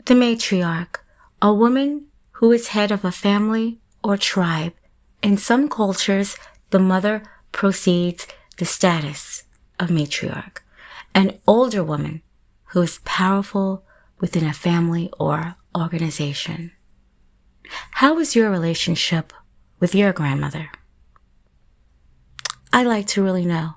The matriarch, a woman who is head of a family or tribe. In some cultures, the mother precedes the status of matriarch. An older woman who is powerful within a family or organization. How is your relationship with your grandmother? I'd like to really know.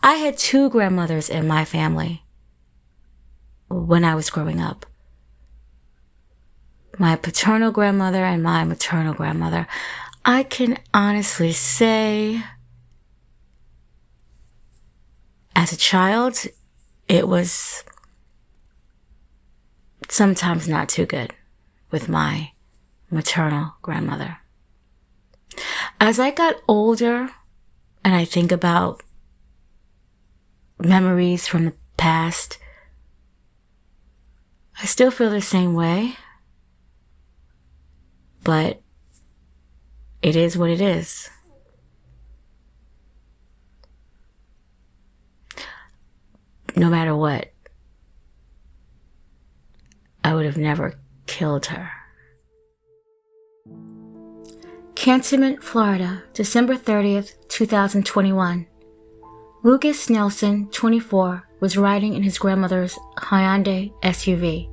I had 2 grandmothers in my family when I was growing up. My paternal grandmother and my maternal grandmother. I can honestly say, as a child, it was sometimes not too good with my maternal grandmother. As I got older and I think about memories from the past, I still feel the same way, but it is what it is. No matter what, I would have never killed her. Cantonment, Florida, December 30th, 2021. Lucas Nelson, 24, was riding in his grandmother's Hyundai SUV.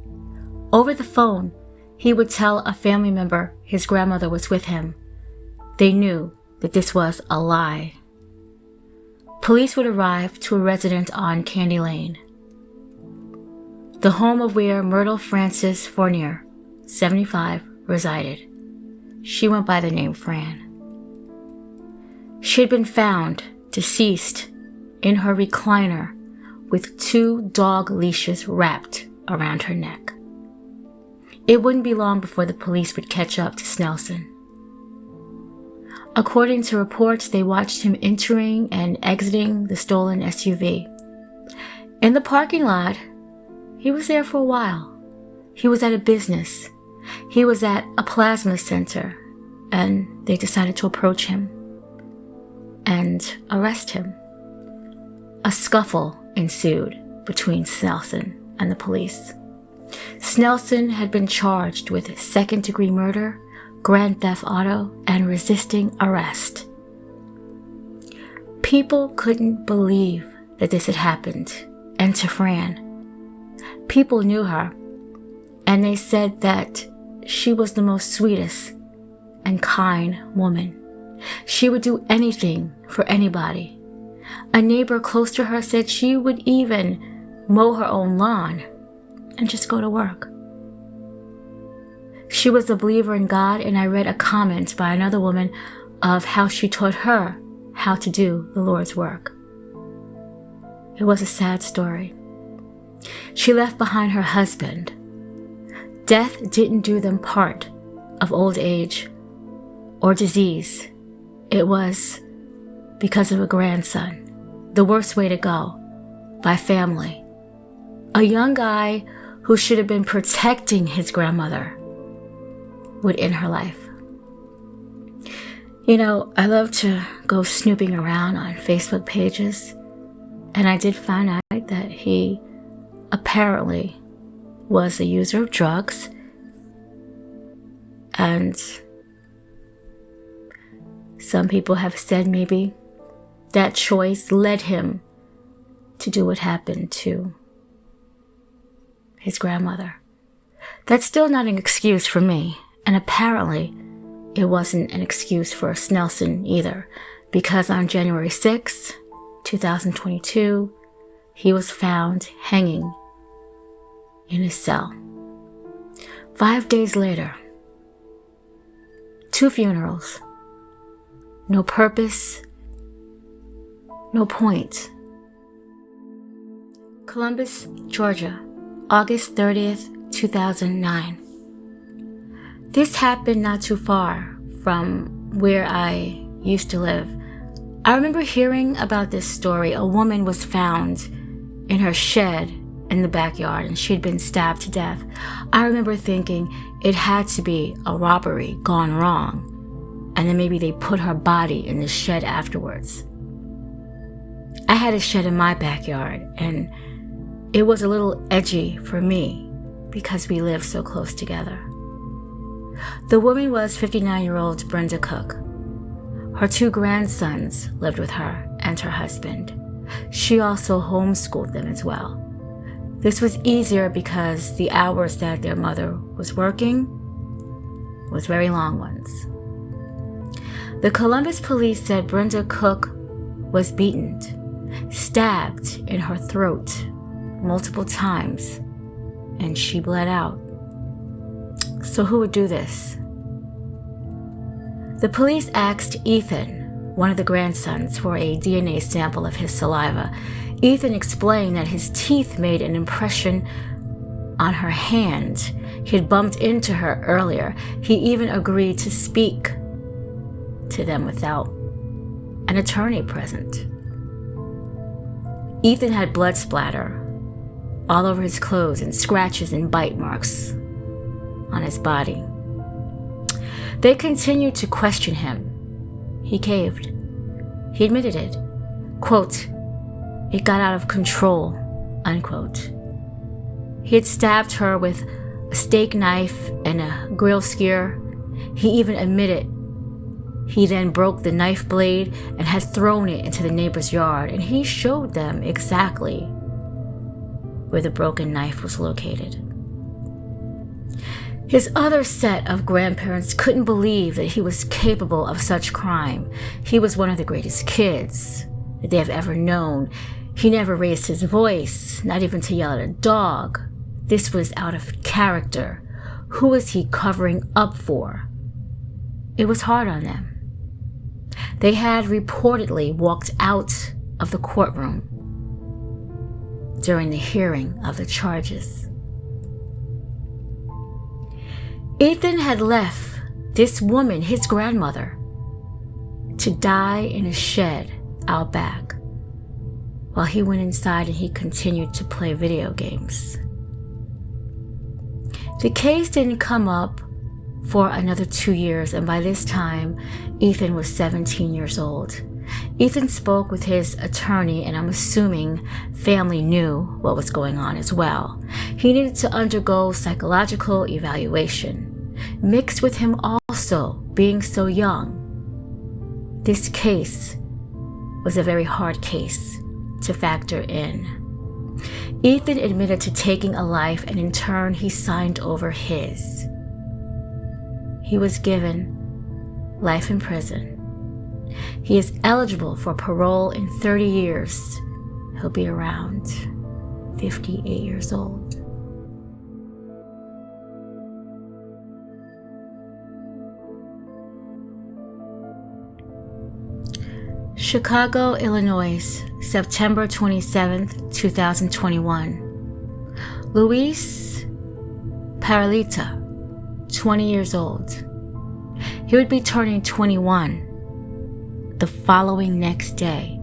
Over the phone, he would tell a family member his grandmother was with him. They knew that this was a lie. Police would arrive to a residence on Candy Lane, the home of where Myrtle Frances Fournier, 75, resided. She went by the name Fran. She had been found deceased in her recliner with 2 dog leashes wrapped around her neck. It wouldn't be long before the police would catch up to Snelson. According to reports, they watched him entering and exiting the stolen SUV. In the parking lot, he was there for a while. He was at a business. He was at a plasma center, and they decided to approach him and arrest him. A scuffle ensued between Snelson and the police. Snelson had been charged with second-degree murder, grand theft auto, and resisting arrest. People couldn't believe that this had happened, and to Fran. People knew her, and they said that she was the most sweetest and kind woman. She would do anything for anybody. A neighbor close to her said she would even mow her own lawn and just go to work. She was a believer in God, and I read a comment by another woman of how she taught her how to do the Lord's work. It was a sad story. She left behind her husband. Death didn't do them part of old age or disease. It was because of a grandson, the worst way to go, by family. A young guy who should have been protecting his grandmother would end her life. You know, I love to go snooping around on Facebook pages, and I did find out that he apparently was a user of drugs, and some people have said maybe that choice led him to do what happened to his grandmother. That's still not an excuse for me, and apparently it wasn't an excuse for Snelson either, because on January 6, 2022, he was found hanging in his cell. 5 days later, 2 funerals. No purpose, no point. Columbus, Georgia, August 30th, 2009. This happened not too far from where I used to live. I remember hearing about this story. A woman was found in her shed in the backyard, and she'd been stabbed to death. I remember thinking it had to be a robbery gone wrong, and then maybe they put her body in the shed afterwards. I had a shed in my backyard, and it was a little edgy for me because we lived so close together. The woman was 59-year-old Brenda Cook. Her 2 grandsons lived with her and her husband. She also homeschooled them as well. This was easier because the hours that their mother was working was very long ones. The Columbus police said Brenda Cook was beaten, stabbed in her throat multiple times, and she bled out. So who would do this? The police asked Ethan, one of the grandsons, for a DNA sample of his saliva. Ethan explained that his teeth made an impression on her hand. He had bumped into her earlier. He even agreed to speak to them without an attorney present. Ethan had blood splatter all over his clothes and scratches and bite marks on his body. They continued to question him. He caved. He admitted it. Quote, "It got out of control," unquote. He had stabbed her with a steak knife and a grill skewer. He even admitted he then broke the knife blade and had thrown it into the neighbor's yard, and he showed them exactly where the broken knife was located. His other set of grandparents couldn't believe that he was capable of such crime. He was one of the greatest kids that they have ever known. He never raised his voice, not even to yell at a dog. This was out of character. Who was he covering up for? It was hard on them. They had reportedly walked out of the courtroom during the hearing of the charges. Ethan had left this woman, his grandmother, to die in a shed out back while he went inside and he continued to play video games. The case didn't come up for another 2 years, and by this time, Ethan was 17 years old. Ethan spoke with his attorney, and I'm assuming family knew what was going on as well. He needed to undergo psychological evaluation, mixed with him also being so young. This case was a very hard case to factor in. Ethan admitted to taking a life, and in turn, he signed over his. He was given life in prison. He is eligible for parole in 30 years. He'll be around 58 years old. Chicago, Illinois, September 27th, 2021. Luis Paraleta, 20 years old. He would be turning 21 the following next day.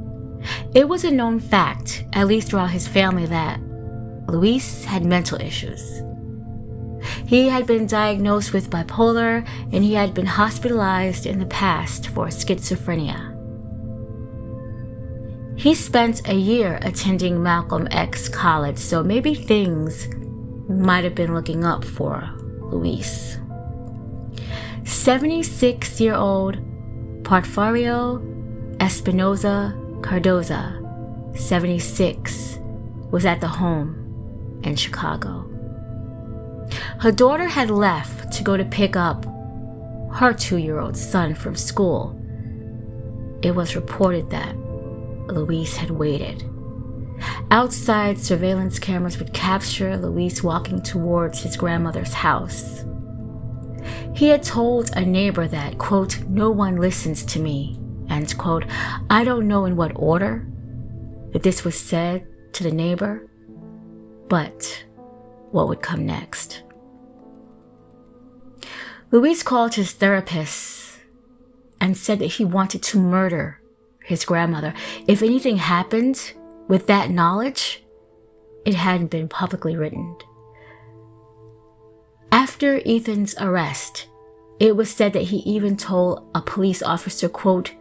It was a known fact, at least throughout his family, that Luis had mental issues. He had been diagnosed with bipolar, and he had been hospitalized in the past for schizophrenia. He spent a year attending Malcolm X College, so maybe things might have been looking up for Luis. 76-year-old Porfirio Espinoza Cardoza, 76, was at the home in Chicago. Her daughter had left to go to pick up her 2-year-old son from school. It was reported that Luis had waited. Outside, surveillance cameras would capture Luis walking towards his grandmother's house. He had told a neighbor that, quote, "No one listens to me," end quote. I don't know in what order that this was said to the neighbor, but what would come next? Luis called his therapist and said that he wanted to murder his grandmother. If anything happened with that knowledge, it hadn't been publicly written. After Ethan's arrest, it was said that he even told a police officer, quote,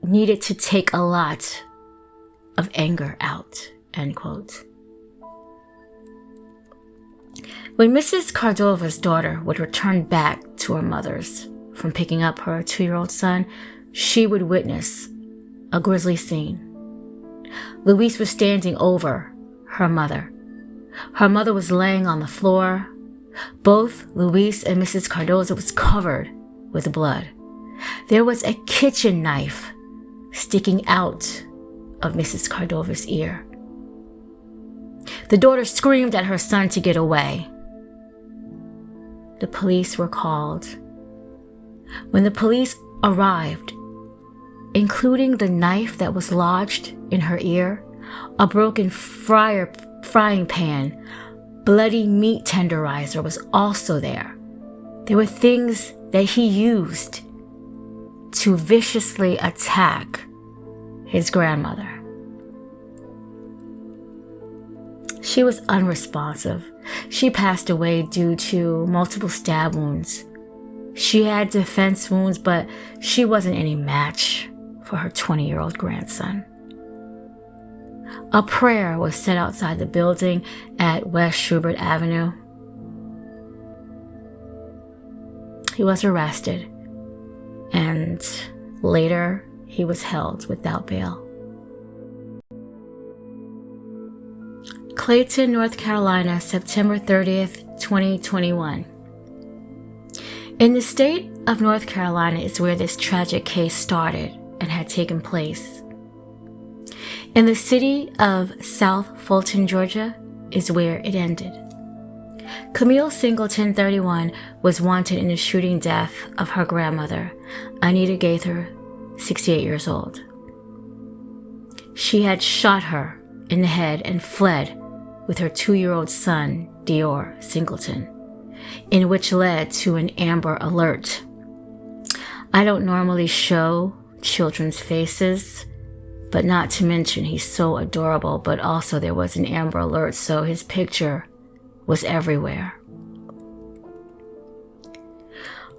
"needed to take a lot of anger out," end quote. When Mrs. Cordova's daughter would return back to her mother's from picking up her 2-year-old son, she would witness a grisly scene. Luis was standing over her mother. Her mother was laying on the floor. Both Luis and Mrs. Cardoza was covered with blood. There was a kitchen knife sticking out of Mrs. Cordova's ear. The daughter screamed at her son to get away. The police were called. When the police arrived, including the knife that was lodged in her ear, a broken frying pan, bloody meat tenderizer was also there. There were things that he used to viciously attack his grandmother. She was unresponsive. She passed away due to multiple stab wounds. She had defense wounds, but she wasn't any match for her 20-year-old grandson. A prayer was said outside the building at West Schubert Avenue. He was arrested, and later he was held without bail. Clayton, North Carolina, September 30th, 2021. In the state of North Carolina is where this tragic case started and had taken place. In the city of South Fulton, Georgia, is where it ended. Camille Singleton, 31, was wanted in the shooting death of her grandmother, Anita Gaither, 68 years old. She had shot her in the head and fled with her 2-year-old son, Dior Singleton, in which led to an Amber Alert. I don't normally show children's faces, but not to mention he's so adorable, but also there was an Amber Alert, so his picture was everywhere.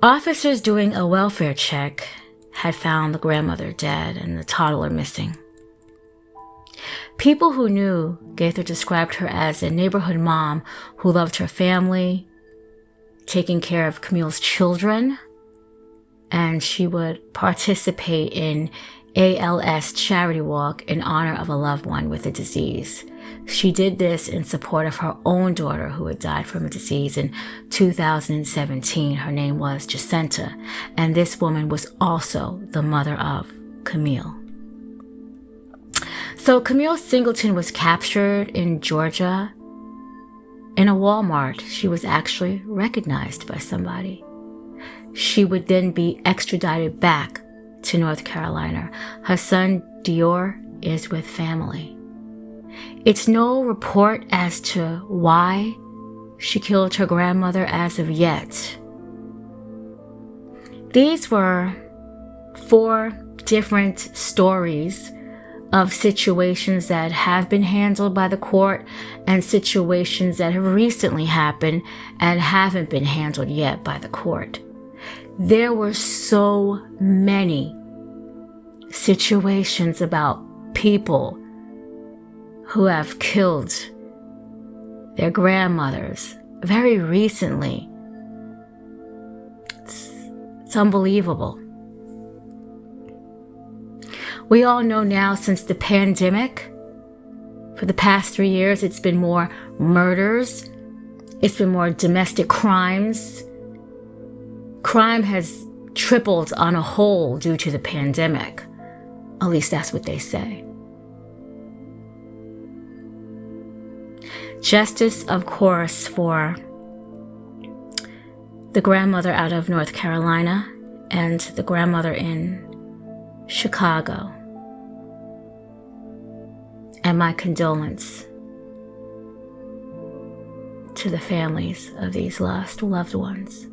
Officers doing a welfare check had found the grandmother dead and the toddler missing. People who knew Gaither described her as a neighborhood mom who loved her family, taking care of Camille's children, and she would participate in ALS charity walk in honor of a loved one with a disease. She did this in support of her own daughter who had died from a disease in 2017. Her name was Jacinta, and this woman was also the mother of Camille. So Camille Singleton was captured in Georgia. In a Walmart, she was actually recognized by somebody. She would then be extradited back to North Carolina. Her son, Dior, is with family. It's no report as to why she killed her grandmother as of yet. These were 4 different stories of situations that have been handled by the court and situations that have recently happened and haven't been handled yet by the court. There were so many situations about people who have killed their grandmothers very recently. It's unbelievable. We all know now, since the pandemic, for the past 3 years, it's been more murders. It's been more domestic crimes. Crime has tripled on a whole due to the pandemic. At least that's what they say. Justice, of course, for the grandmother out of North Carolina and the grandmother in Chicago. And my condolence to the families of these lost loved ones.